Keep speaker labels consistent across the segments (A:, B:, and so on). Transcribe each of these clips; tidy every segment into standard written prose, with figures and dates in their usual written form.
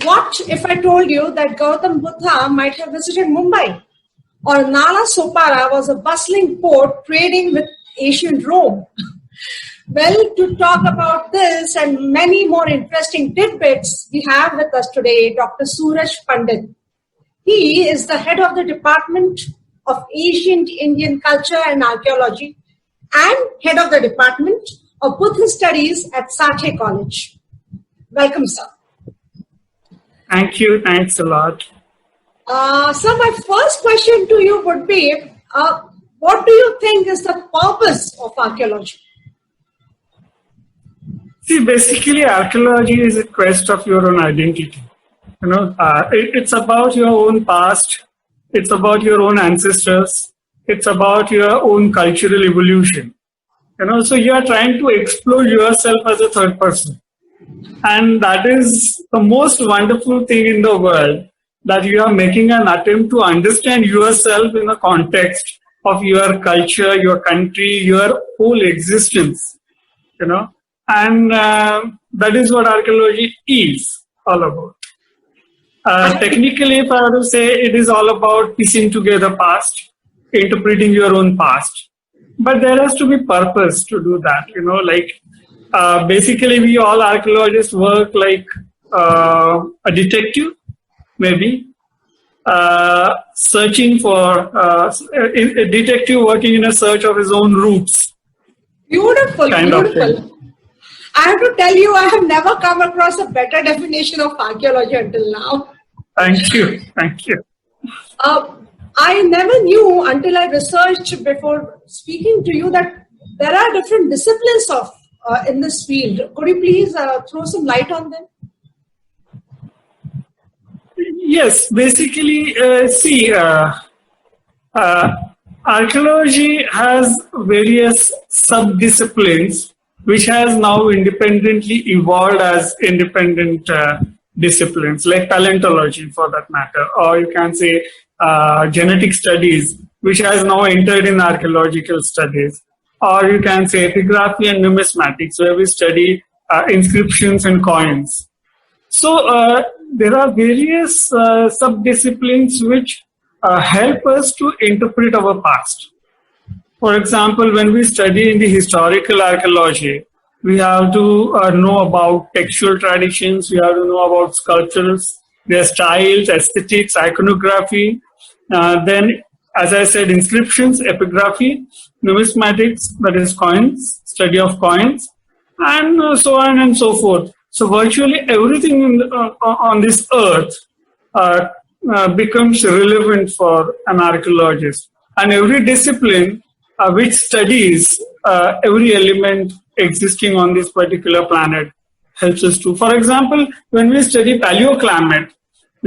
A: What if I told you that Gautam Buddha might have visited Mumbai? Or Nala Sopara was a bustling port trading with ancient Rome? Well, to talk about this and many more interesting tidbits, we have with us today Dr. Suraj Pandit. He is the head of the Department of Ancient Indian Culture and Archaeology and head of the Department of Buddhist Studies at Sathe College. Welcome, sir.
B: Thank you. Thanks a lot.
A: So my first question to you would be, what do you think is the purpose of archaeology?
B: See, basically, archaeology is a quest of your own identity. It's about your own past. It's about your own ancestors. It's about your own cultural evolution. So you are trying to explore yourself as a third person. And that is the most wonderful thing in the world, that you are making an attempt to understand yourself in the context of your culture, your country, your whole existence, and that is what archaeology is all about. Technically, if I were to say, it is all about piecing together past, interpreting your own past. But there has to be purpose to do that, basically, we all archaeologists work like a detective, maybe, searching for a detective working in a search of his own roots.
A: Beautiful. I have to tell you, I have never come across a better definition of archaeology until now.
B: Thank you.
A: I never knew until I researched before speaking to you that there are different disciplines of in this field. Could you please throw some light on them?
B: Yes, basically, archaeology has various sub-disciplines which has now independently evolved as independent disciplines, like paleontology for that matter, or you can say genetic studies, which has now entered in archaeological studies, or you can say epigraphy and numismatics, where we study inscriptions and coins. So there are various sub-disciplines which help us to interpret our past. For example, when we study in the historical archaeology, we have to know about textual traditions, we have to know about sculptures, their styles, aesthetics, iconography. Then, as I said, inscriptions, epigraphy, numismatics, that is coins, study of coins, and so on and so forth. So virtually everything on this earth becomes relevant for an archaeologist. And every discipline which studies every element existing on this particular planet helps us to. For example, when we study paleoclimate,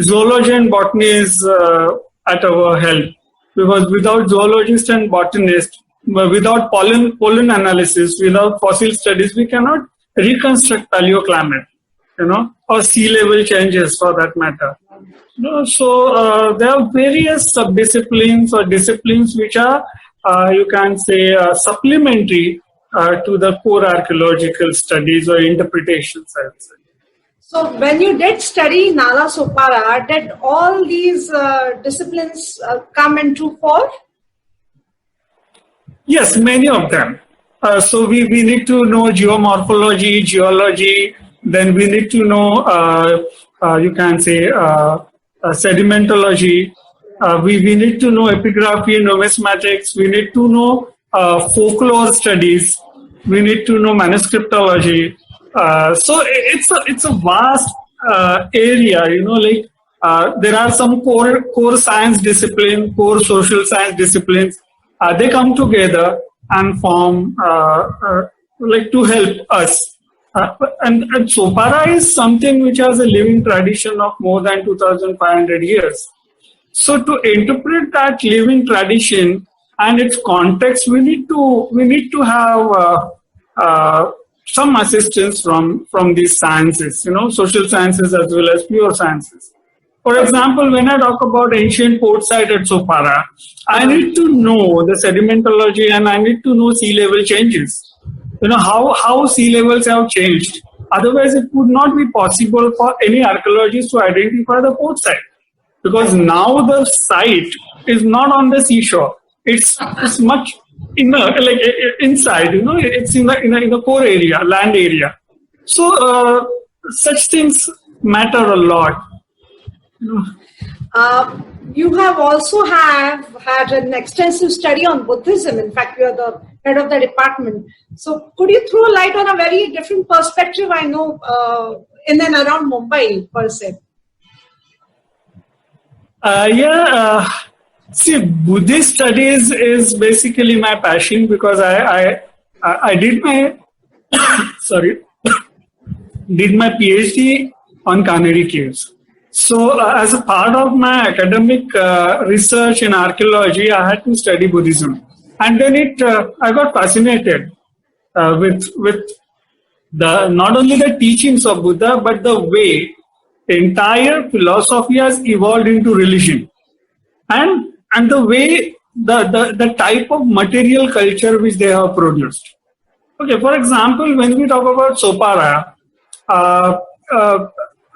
B: zoology and botany is at our help, because without zoologists and botanists, without pollen analysis, without fossil studies, we cannot reconstruct paleoclimate, or sea level changes for that matter. So there are various sub-disciplines or disciplines which are, you can say, supplementary to the core archaeological studies or interpretations, I would say.
A: So when you did study Nala Sopara, did all these disciplines come into fore?
B: Yes, many of them. So we need to know geomorphology, geology, then we need to know, you can say, sedimentology. We need to know epigraphy, numismatics. We need to know folklore studies. We need to know manuscriptology. So it's a vast area. There are some core science discipline, core social science disciplines. They come together and form to help us. And Sopara is something which has a living tradition of more than 2,500 years. So to interpret that living tradition and its context, we need to have some assistance from these sciences, social sciences as well as pure sciences. For example, when I talk about ancient port site at Sopara, I need to know the sedimentology and I need to know sea level changes. How sea levels have changed Otherwise, it would not be possible for any archaeologist to identify the port site, because now the site is not on the seashore. It's much inner, like inside. It's in the core area, land area. So such things matter a lot.
A: You have also had an extensive study on Buddhism. In fact, you are the head of the department. So could you throw light on a very different perspective, I know, in and around Mumbai, per se?
B: See, Buddhist studies is basically my passion, because I did my did my PhD on Canary Caves. So as a part of my academic research in archaeology, I had to study Buddhism, and then I got fascinated with the not only the teachings of Buddha, but the way entire philosophy has evolved into religion, and the way the type of material culture which they have produced. Okay, for example, when we talk about Sopara,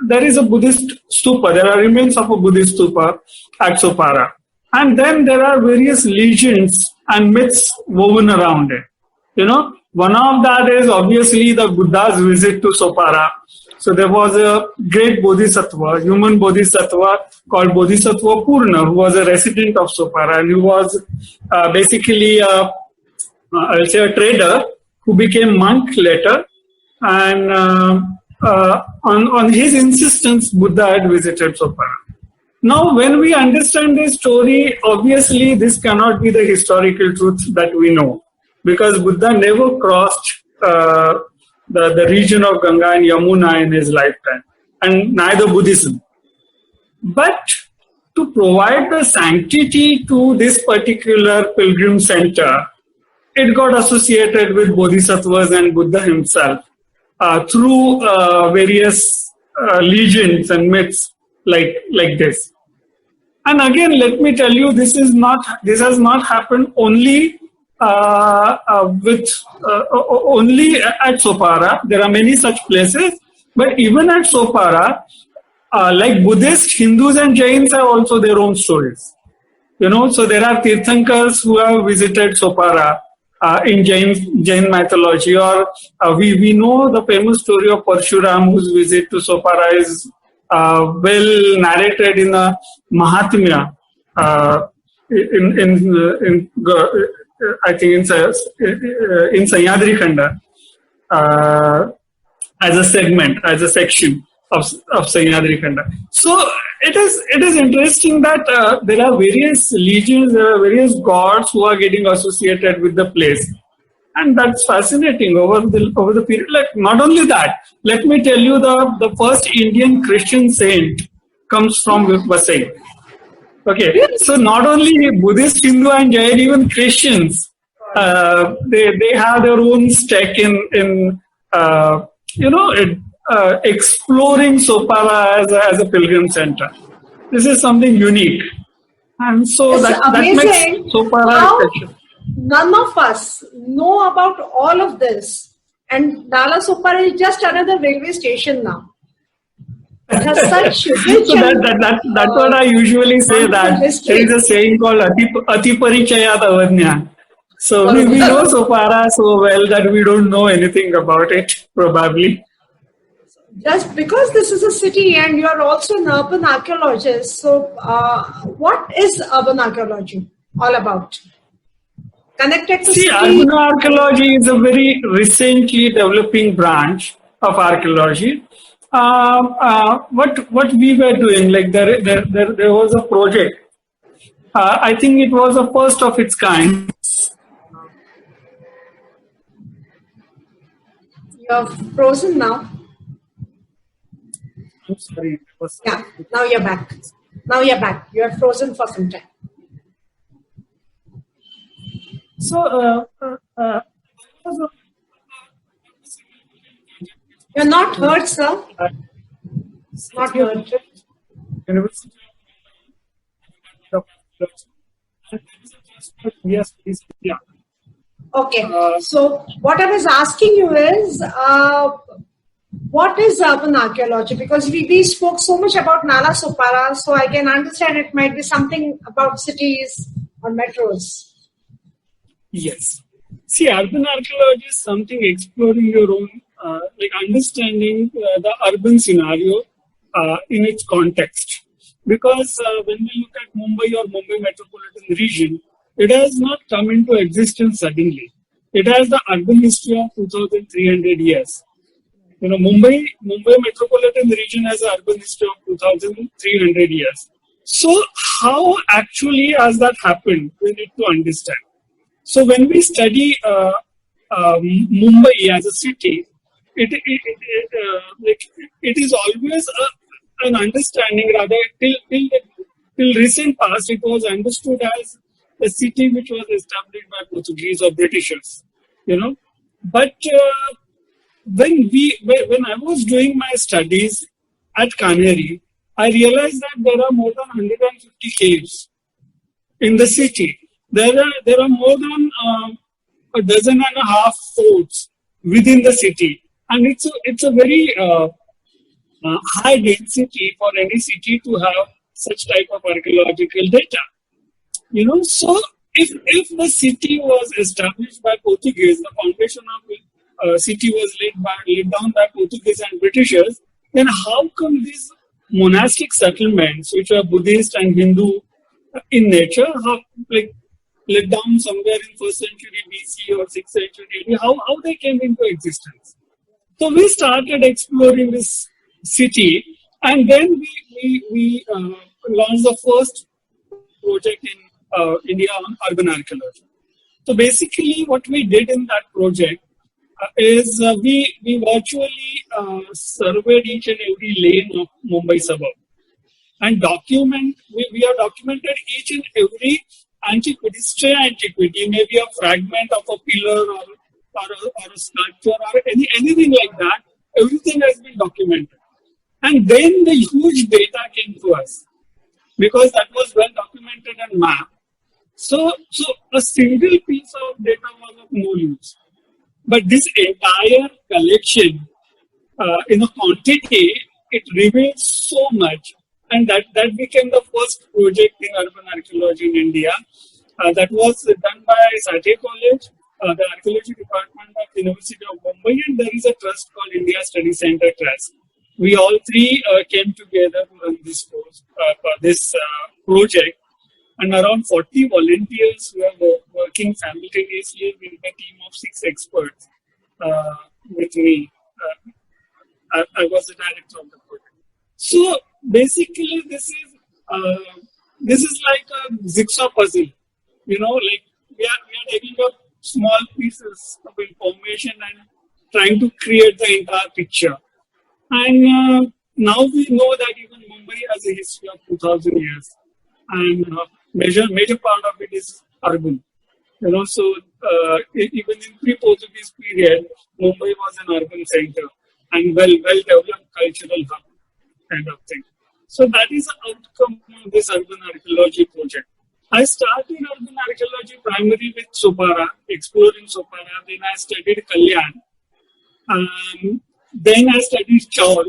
B: there is a Buddhist stupa. There are remains of a Buddhist stupa at Sopara, and then there are various legends and myths woven around it. One of that is obviously the Buddha's visit to Sopara. So there was a great bodhisattva, human bodhisattva called Bodhisattva Purna, who was a resident of Sopara, and he was basically I'll say a trader who became monk later, and on his insistence, Buddha had visited Sopara. Now, when we understand this story, obviously this cannot be the historical truth that we know, because Buddha never crossed the region of Ganga and Yamuna in his lifetime, and neither Buddhism. But to provide the sanctity to this particular pilgrim center, it got associated with bodhisattvas and Buddha himself through various legends and myths like this. And again, let me tell you, this has not happened only only at Sopara. There are many such places, but even at Sopara, like Buddhists, Hindus and Jains have also their own stories. So there are Tirthankars who have visited Sopara in Jain mythology, or we know the famous story of Parshuram, whose visit to Sopara is well narrated in the Mahatmya in I think in Sahyadri Khanda as a segment, as a section of Sahyadri Khanda. So it is interesting that there are various legions, there are various gods who are getting associated with the place, and that's fascinating over the period. Like, not only that, let me tell you, the first Indian Christian saint comes from Vasai. Okay, so not only Buddhist, Hindu, and Jain, even Christians, they have their own stake in exploring Sopara as a pilgrim center. This is something unique, and so that makes Sopara special.
A: None of us know about all of this, and Nala Sopara is just another railway station now. It has such rich
B: so that's what I usually say, that there is a saying called Ati Parichayat Avadnya. So we know Sopara so well that we don't know anything about it, probably.
A: Just because this is a city and you are also an urban archaeologist, so what is urban archaeology all about? Connected to city?
B: Urban archaeology is a very recently developing branch of archaeology. What we were doing, like there was a project. I think it was the first of its kind.
A: You're frozen now.
B: I'm sorry.
A: Yeah, now you're back. Now you're back. You're frozen for some time.
B: So,
A: you're not heard, sir. Not heard.
B: Yes, please. Yeah.
A: Okay. So what I was asking you is, What is urban archaeology? Because we spoke so much about Nala Sopara, so I can understand it might be something about cities or metros.
B: Yes. See, urban archaeology is something exploring your own, like understanding the urban scenario in its context. Because when we look at Mumbai or Mumbai metropolitan region, it has not come into existence suddenly. It has the urban history of 2,300 years. You know, Mumbai metropolitan region has an urban history of 2,300 years. So, how actually has that happened? We need to understand. So when we study Mumbai as a city, like it is always an understanding. Rather, till recent past, it was understood as a city which was established by Portuguese or Britishers. You know, but when I was doing my studies at Canary, I realized that there are more than 150 caves in the city. There are more than a dozen and a half forts within the city, and it's a very high density for any city to have such type of archaeological data. You know, so if the city was established by Portuguese, the foundation of the city was laid down by Portuguese and Britishers, then how come these monastic settlements, which are Buddhist and Hindu in nature, how like laid down somewhere in first century BC or sixth century AD, how they came into existence? So we started exploring this city, and then we launched the first project in India on urban archaeology. So basically, what we did in that project is we virtually surveyed each and every lane of Mumbai suburb and we have documented each and every antiquity, stray antiquity, maybe a fragment of a pillar or a sculpture or anything like that. Everything has been documented. And then the huge data came to us because that was well documented and mapped. So a single piece of data was of no use. But this entire collection in a quantity, it reveals so much. And that became the first project in urban archaeology in India. That was done by Satya College, the archaeology department of the University of Mumbai, and there is a trust called India Study Center Trust. We all three came together to run this project, and around 40 volunteers were working simultaneously with a team of 6 experts with me. I was the director of the project. So basically, this is like a jigsaw puzzle. You know, like we are taking up small pieces of information and trying to create the entire picture. And now we know that even Mumbai has a history of 2,000 years, and major part of it is urban. You know, so even in pre-Portuguese period, Mumbai was an urban center and well developed cultural hub kind of thing. So that is the outcome of this urban archaeology project. I started urban archaeology primarily with Sopara, exploring Sopara. Then I studied Kalyan. Then I studied Chaul.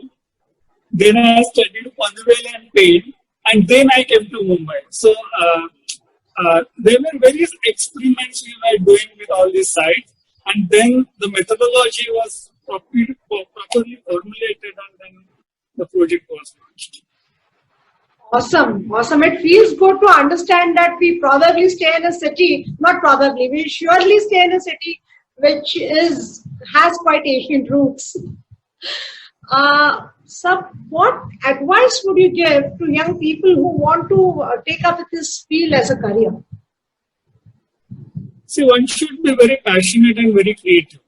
B: Then I studied Panvel and Pain. And then I came to Mumbai. So there were various experiments we were doing with all these sites. And then the methodology was properly formulated, and then the project was launched.
A: Awesome. It feels good to understand that we probably stay in a city, not probably, we surely stay in a city which has quite ancient roots. So what advice would you give to young people who want to take up this field as a career?
B: See, one should be very passionate and very creative.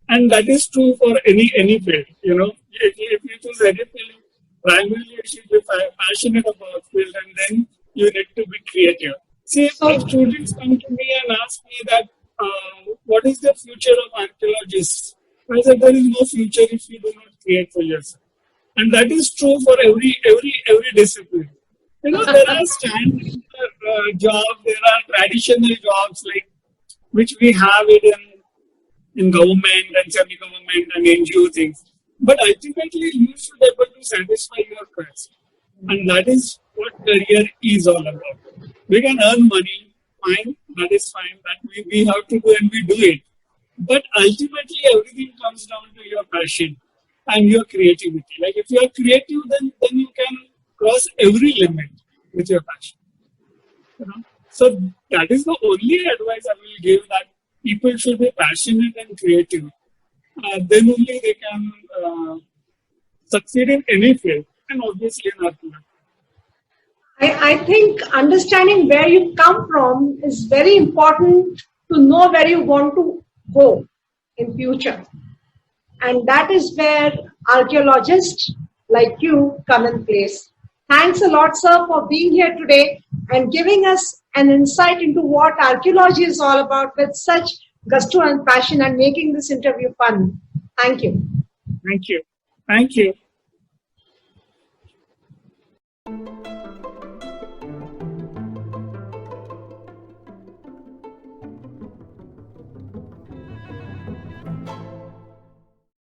B: And that is true for any field. You know, if you choose any field, primarily you should be passionate about field, and then you need to be creative. See, if students come to me and ask me that, what is the future of archaeologists? I said there is no future if you do not create for yourself. And that is true for every discipline. You know, there are standard jobs, there are traditional jobs like which we have it in in government and semi-government and NGO things. But ultimately, you should be able to satisfy your quest. And that is what career is all about. We can earn money, fine, that is fine, that we have to do and we do it. But ultimately, everything comes down to your passion and your creativity. Like if you are creative, then you can cross every limit with your passion. You know? So that is the only advice I will give, that people should be passionate and creative. Then only they can succeed in any field, and obviously in archaeology.
A: I think understanding where you come from is very important to know where you want to go in future. And that is where archaeologists like you come in place. Thanks a lot, sir, for being here today and giving us an insight into what archaeology is all about with such gusto and passion, and making this interview fun. Thank you.
B: Thank you. Thank you.